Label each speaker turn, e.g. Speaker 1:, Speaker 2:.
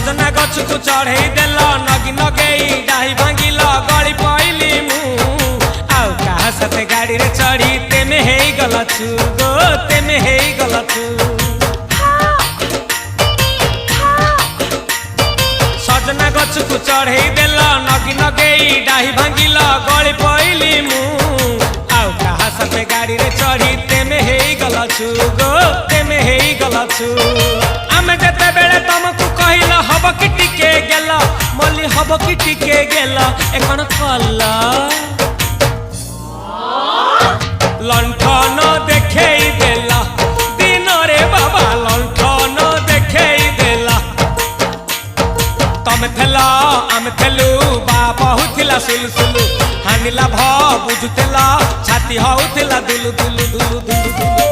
Speaker 1: सजना गछ को चढ़े देल नगी नगेई डाही भांगिल गली पइली मु आउ कहा साथे गाड़ी रे चढ़ी तेमे हेई गलछु गो तेमे हेई गलछु सजना गछ को चढ़े देल नगी नगेई डाही भांगिल गली पइली मु आउ कहा साथे गाड़ी रे चढ़ी तेमे हेई गलछु गो तेमे हेई गलछु आमे जते बेले तुमको कहिल हब कि टिके गेल मल्ली हब कि टिके गेल एकन कल लंठन देखेई देला दिन रे बाबा लंठन देखेई देला तमे थेला आमे थेलु बाबा हुथिला सुलु हानिला भ बुझुतेला छाती हउथिला दुलु दुलु दुलु दुलु दुलु